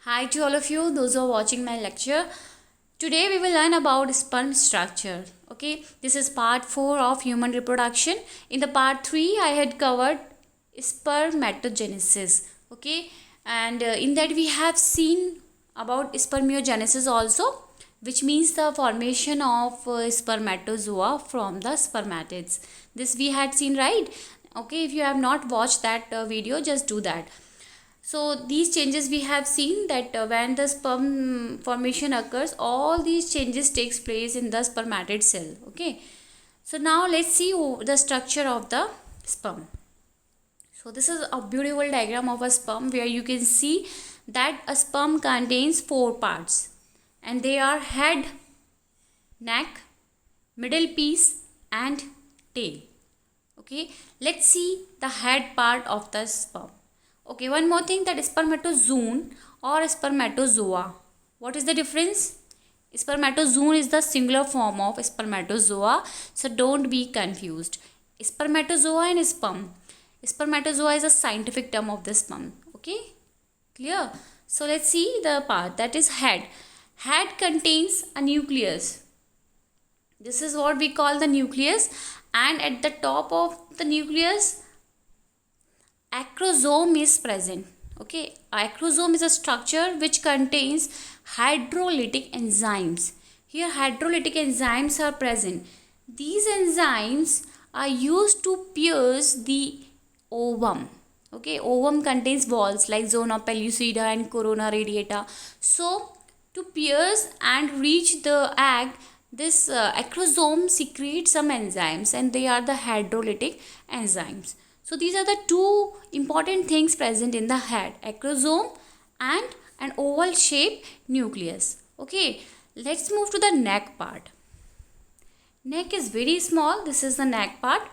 Hi to all of you, those who are watching my lecture. Today we will learn about sperm structure. Okay, this is part 4 of human reproduction. In the part 3, I had covered spermatogenesis. Okay, and in that we have seen about spermiogenesis also, which means the formation of spermatozoa from the spermatids. This we had seen, right? Okay, if you have not watched that video, just do that. So these changes we have seen that when the sperm formation occurs, all these changes takes place in the spermatid cell. Okay, so now let's see the structure of the sperm. So this is a beautiful diagram of a sperm where you can see that a sperm contains 4 parts, and they are head, neck, middle piece and tail. Okay, let's see the head part of the sperm. Okay, one more thing, that spermatozoon or spermatozoa. What is the difference? Spermatozoon is the singular form of spermatozoa, so don't be confused. Spermatozoa and sperm. Spermatozoa is a scientific term of the sperm. Okay, clear? So let's see the part that is head. Head contains a nucleus. This is what we call the nucleus, and at the top of the nucleus acrosome is present. Okay, acrosome is a structure which contains hydrolytic enzymes. Here hydrolytic enzymes are present. These enzymes are used to pierce the ovum. Okay, ovum contains walls like zona pellucida and corona radiata. So to pierce and reach the egg, this acrosome secretes some enzymes, and they are the hydrolytic enzymes. So these are the two important things present in the head: acrosome and an oval shaped nucleus. Okay, let's move to the neck part. Neck is very small. This is the neck part,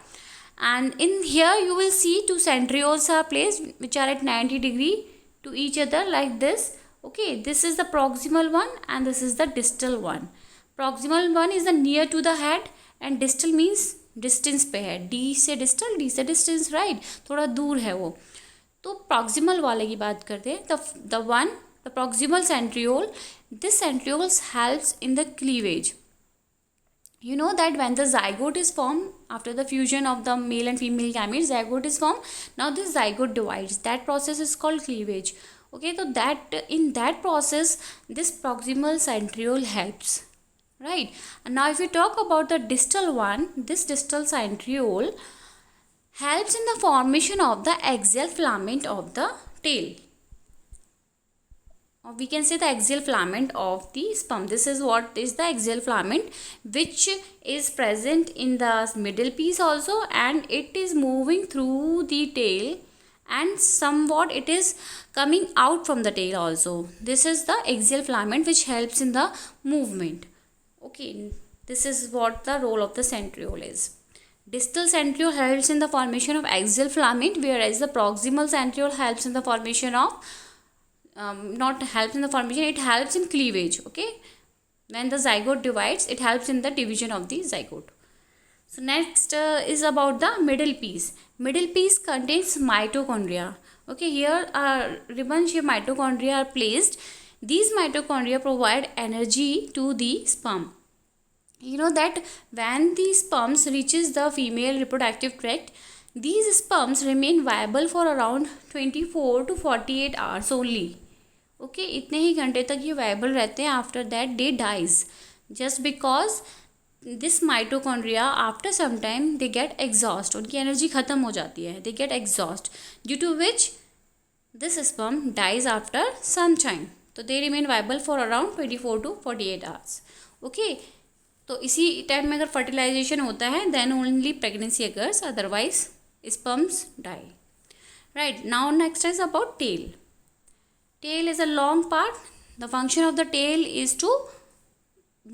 and in here you will see two centrioles are placed which are at 90 degree to each other like this. Okay, this is the proximal one and this is the distal one. Proximal one is the near to the head and distal means distance पे है. D से distal, D से distance, right, थोड़ा दूर है वो. तो proximal वाले की बात करते हैं. The proximal centriole, this centrioles helps in the cleavage. You know that when the zygote is formed after the fusion of the male and female gametes, zygote is formed. Now this zygote divides. That process is called cleavage. Okay, so that in that process this proximal centriole helps, right? And now if we talk about the distal one, this distal centriole helps in the formation of the axial filament of the tail, or we can say the axial filament of the sperm. This is what is the axial filament, which is present in the middle piece also, and it is moving through the tail, and somewhat it is coming out from the tail also. This is the axial filament which helps in the movement. Okay, this is what the role of the centriole is. Distal centriole helps in the formation of axial filament, whereas the proximal centriole helps in the formation of not helps in the formation, it helps in cleavage. Okay, when the zygote divides, it helps in the division of the zygote. So next is about the middle piece. Middle piece contains mitochondria. Okay, here ribbon shaped mitochondria are placed. These mitochondria provide energy to the sperm. You know that when the sperms reaches the female reproductive tract, these sperms remain viable for around 24 to 48 hours only. Okay, इतने ही घंटे तक ये viable रहते हैं. After that they dies, just because this mitochondria after some time they get exhaust. उनकी energy ख़त्म हो जाती है, they get exhaust, due to which this sperm dies after some time. तो they remain viable for around 24 to 48 hours. Okay, तो इसी time में अगर फर्टिलाइजेशन होता है then only pregnancy occurs, otherwise sperms die. Right, now next is about tail. Tail is a long part. The function of the tail is to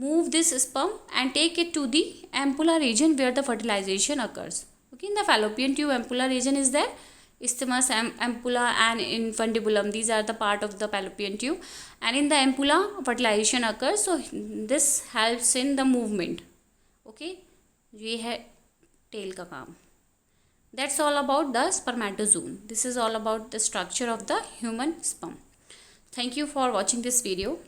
move this sperm and take it to the ampulla region where the fertilization occurs. Okay, in the fallopian tube, ampulla region is there. Isthmus, ampulla and infundibulum, these are the part of the fallopian tube, and in the ampulla fertilization occurs. So this helps in the movement. Okay, ये है tail का काम. That's all about the spermatozoon. This is all about the structure of the human sperm. Thank you for watching this video.